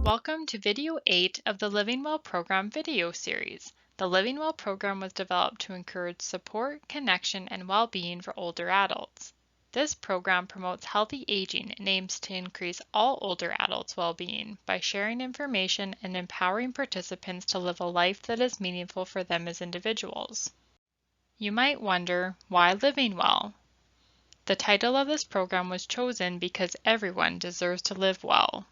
Welcome to Video 8 of the Living Well program video series. The Living Well program was developed to encourage support, connection, and well-being for older adults. This program promotes healthy aging and aims to increase all older adults' well-being by sharing information and empowering participants to live a life that is meaningful for them as individuals. You might wonder, why Living Well? The title of this program was chosen because everyone deserves to live well.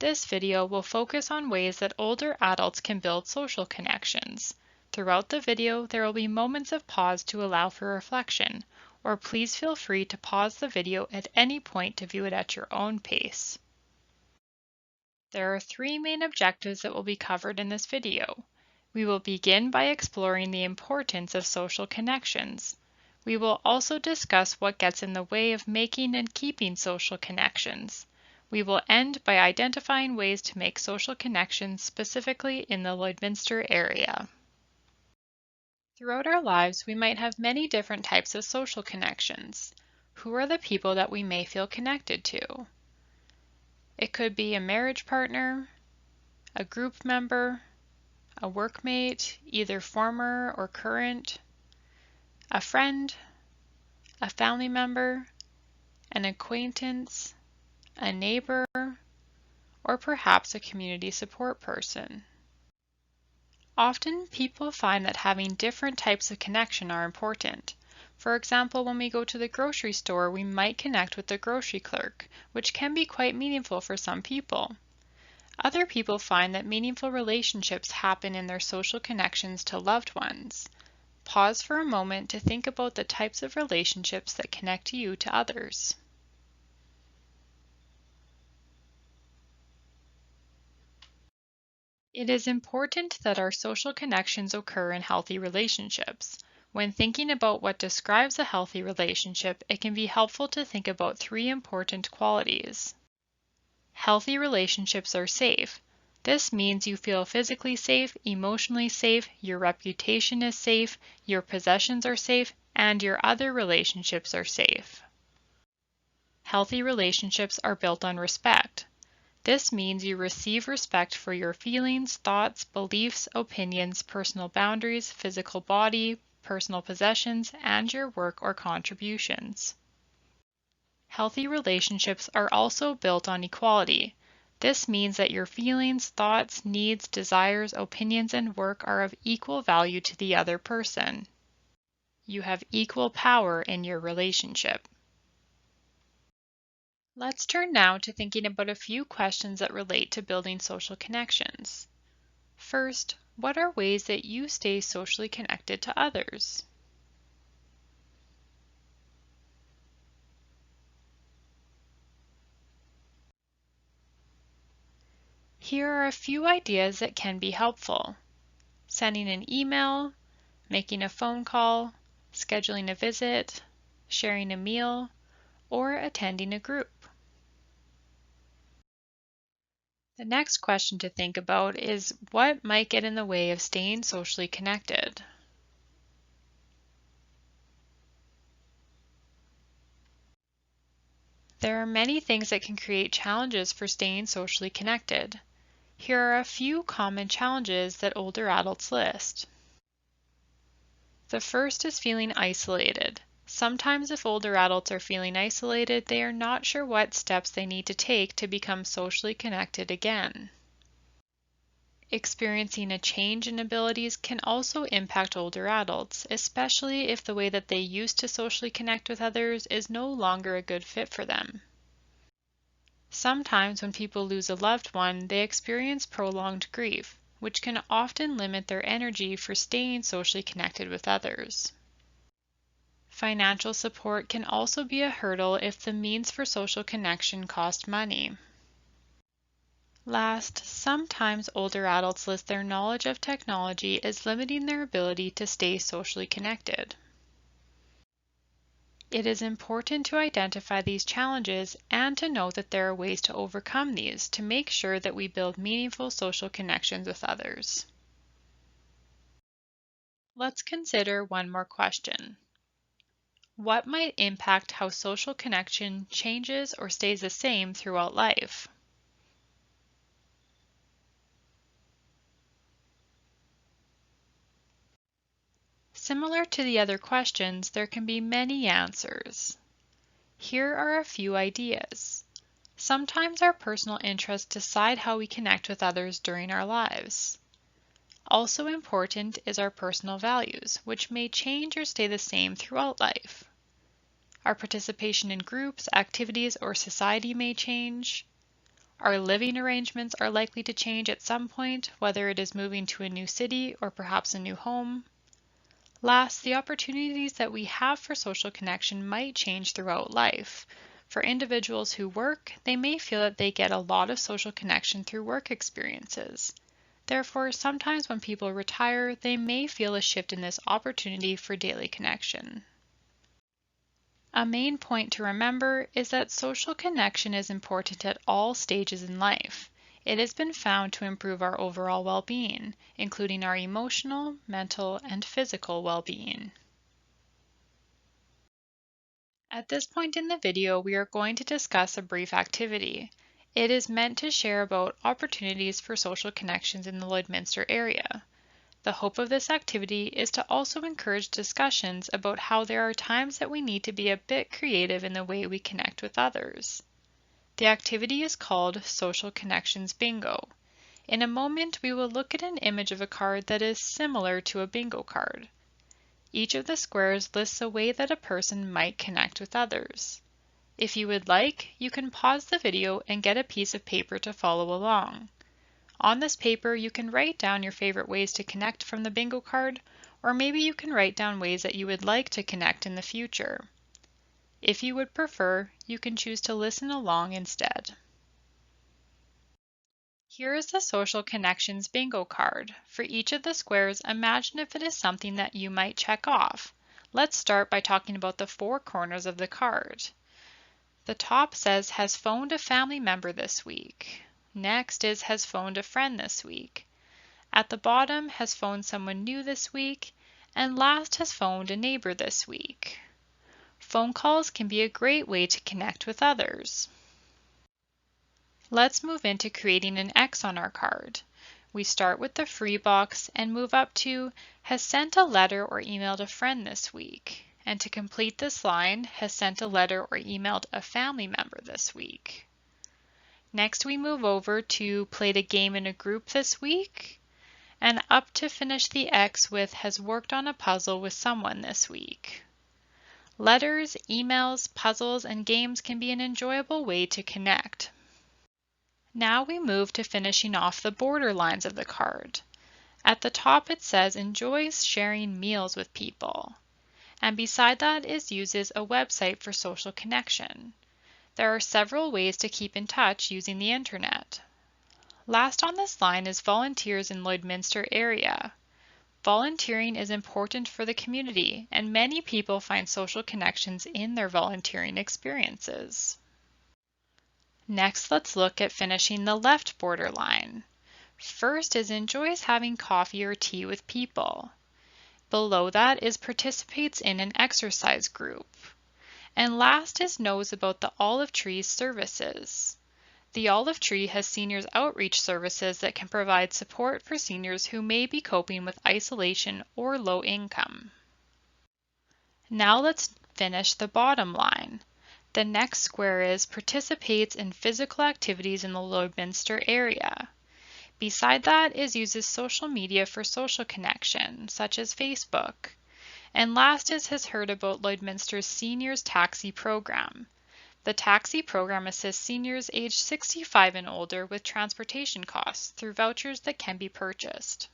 This video will focus on ways that older adults can build social connections. Throughout the video, there will be moments of pause to allow for reflection, or please feel free to pause the video at any point to view it at your own pace. There are three main objectives that will be covered in this video. We will begin by exploring the importance of social connections. We will also discuss what gets in the way of making and keeping social connections. We will end by identifying ways to make social connections specifically in the Lloydminster area. Throughout our lives, we might have many different types of social connections. Who are the people that we may feel connected to? It could be a marriage partner, a group member, a workmate, either former or current, a friend, a family member, an acquaintance, a neighbor, or perhaps a community support person. Often people find that having different types of connection are important. For example, when we go to the grocery store, we might connect with the grocery clerk, which can be quite meaningful for some people. Other people find that meaningful relationships happen in their social connections to loved ones. Pause for a moment to think about the types of relationships that connect you to others. It is important that our social connections occur in healthy relationships. When thinking about what describes a healthy relationship, it can be helpful to think about three important qualities. Healthy relationships are safe. This means you feel physically safe, emotionally safe, your reputation is safe, your possessions are safe, and your other relationships are safe. Healthy relationships are built on respect. This means you receive respect for your feelings, thoughts, beliefs, opinions, personal boundaries, physical body, personal possessions, and your work or contributions. Healthy relationships are also built on equality. This means that your feelings, thoughts, needs, desires, opinions, and work are of equal value to the other person. You have equal power in your relationship. Let's turn now to thinking about a few questions that relate to building social connections. First, what are ways that you stay socially connected to others? Here are a few ideas that can be helpful. Sending an email, making a phone call, scheduling a visit, sharing a meal, or attending a group. The next question to think about is what might get in the way of staying socially connected? There are many things that can create challenges for staying socially connected. Here are a few common challenges that older adults list. The first is feeling isolated. Sometimes if older adults are feeling isolated, they are not sure what steps they need to take to become socially connected again. Experiencing a change in abilities can also impact older adults, especially if the way that they used to socially connect with others is no longer a good fit for them. Sometimes when people lose a loved one, they experience prolonged grief, which can often limit their energy for staying socially connected with others. Financial support can also be a hurdle if the means for social connection cost money. Last, sometimes older adults list their knowledge of technology as limiting their ability to stay socially connected. It is important to identify these challenges and to know that there are ways to overcome these to make sure that we build meaningful social connections with others. Let's consider one more question. What might impact how social connection changes or stays the same throughout life? Similar to the other questions, there can be many answers. Here are a few ideas. Sometimes our personal interests decide how we connect with others during our lives. Also important is our personal values, which may change or stay the same throughout life. Our participation in groups, activities, or society may change. Our living arrangements are likely to change at some point, whether it is moving to a new city or perhaps a new home. Last, the opportunities that we have for social connection might change throughout life. For individuals who work, they may feel that they get a lot of social connection through work experiences. Therefore, sometimes when people retire, they may feel a shift in this opportunity for daily connection. A main point to remember is that social connection is important at all stages in life. It has been found to improve our overall well-being, including our emotional, mental, and physical well-being. At this point in the video, we are going to discuss a brief activity. It is meant to share about opportunities for social connections in the Lloydminster area. The hope of this activity is to also encourage discussions about how there are times that we need to be a bit creative in the way we connect with others. The activity is called Social Connections Bingo. In a moment, we will look at an image of a card that is similar to a bingo card. Each of the squares lists a way that a person might connect with others. If you would like, you can pause the video and get a piece of paper to follow along. On this paper, you can write down your favorite ways to connect from the bingo card, or maybe you can write down ways that you would like to connect in the future. If you would prefer, you can choose to listen along instead. Here is the Social Connections bingo card. For each of the squares, imagine if it is something that you might check off. Let's start by talking about the four corners of the card. The top says, has phoned a family member this week. Next is, has phoned a friend this week. At the bottom, has phoned someone new this week. And last, has phoned a neighbor this week. Phone calls can be a great way to connect with others. Let's move into creating an X on our card. We start with the free box and move up to, has sent a letter or emailed a friend this week. And to complete this line, has sent a letter or emailed a family member this week. Next, we move over to played a game in a group this week, and up to finish the X with has worked on a puzzle with someone this week. Letters, emails, puzzles, and games can be an enjoyable way to connect. Now we move to finishing off the border lines of the card. At the top it says enjoys sharing meals with people, and beside that uses a website for social connection. There are several ways to keep in touch using the internet. Last on this line is volunteers in Lloydminster area. Volunteering is important for the community, and many people find social connections in their volunteering experiences. Next, let's look at finishing the left border line. First is enjoys having coffee or tea with people. Below that is participates in an exercise group. And last is knows about the Olive Tree's services. The Olive Tree has seniors outreach services that can provide support for seniors who may be coping with isolation or low income. Now let's finish the bottom line. The next square is participates in physical activities in the Lloydminster area. Beside that uses social media for social connection, such as Facebook. And last is has heard about Lloydminster's Seniors Taxi Program. The taxi program assists seniors aged 65 and older with transportation costs through vouchers that can be purchased.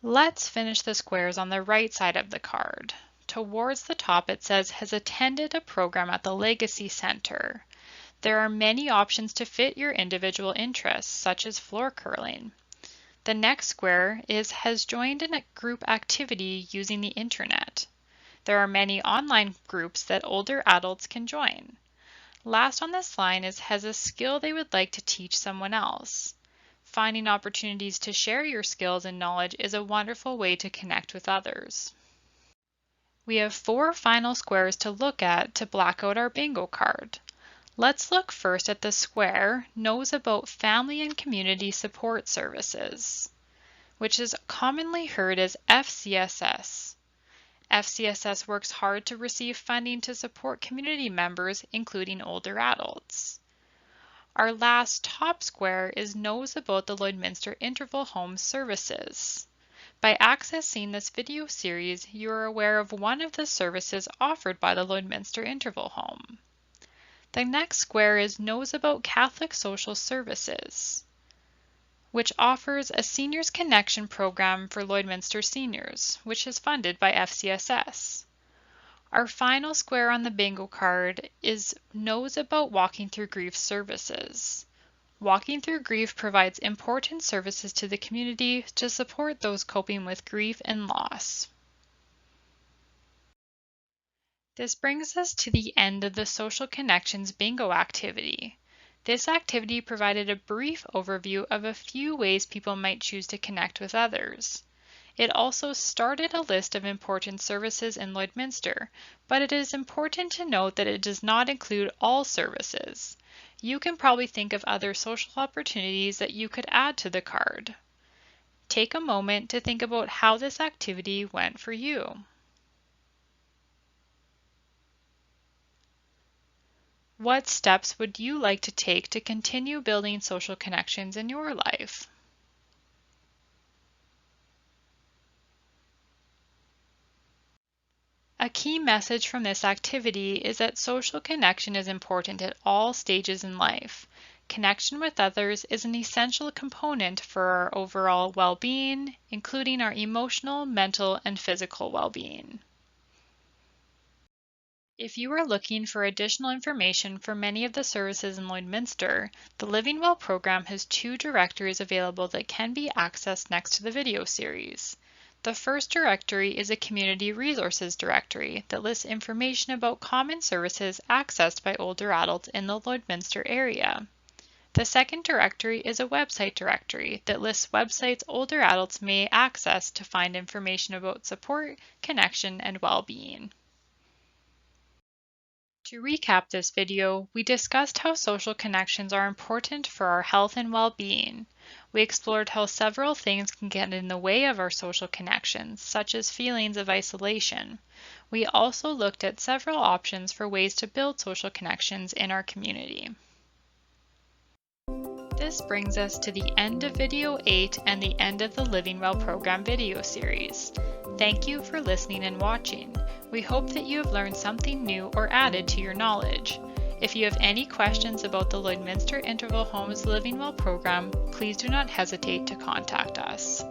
Let's finish the squares on the right side of the card. Towards the top it says has attended a program at the Legacy Center. There are many options to fit your individual interests, such as floor curling. The next square is has joined in a group activity using the internet. There are many online groups that older adults can join. Last on this line is has a skill they would like to teach someone else. Finding opportunities to share your skills and knowledge is a wonderful way to connect with others. We have 4 final squares to look at to black out our bingo card. Let's look first at the square knows about family and community support services. which is commonly heard as FCSS. FCSS works hard to receive funding to support community members, including older adults. Our last top square is knows about the Lloydminster Interval Home Services. By accessing this video series, you are aware of one of the services offered by the Lloydminster Interval Home. The next square is knows about Catholic Social Services, which offers a Seniors Connection program for Lloydminster seniors, which is funded by FCSS. Our final square on the bingo card is knows about Walking Through Grief services. Walking Through Grief provides important services to the community to support those coping with grief and loss. This brings us to the end of the Social Connections bingo activity. This activity provided a brief overview of a few ways people might choose to connect with others. It also started a list of important services in Lloydminster, but it is important to note that it does not include all services. You can probably think of other social opportunities that you could add to the card. Take a moment to think about how this activity went for you. What steps would you like to take to continue building social connections in your life? A key message from this activity is that social connection is important at all stages in life. Connection with others is an essential component for our overall well-being, including our emotional, mental, and physical well-being. If you are looking for additional information for many of the services in Lloydminster, the Living Well program has 2 directories available that can be accessed next to the video series. The first directory is a Community Resources directory that lists information about common services accessed by older adults in the Lloydminster area. The second directory is a website directory that lists websites older adults may access to find information about support, connection, and well-being. To recap this video, we discussed how social connections are important for our health and well-being. We explored how several things can get in the way of our social connections, such as feelings of isolation. We also looked at several options for ways to build social connections in our community. This brings us to the end of video 8 and the end of the Living Well program video series. Thank you for listening and watching. We hope that you have learned something new or added to your knowledge. If you have any questions about the Lloydminster Interval Homes Living Well program, please do not hesitate to contact us.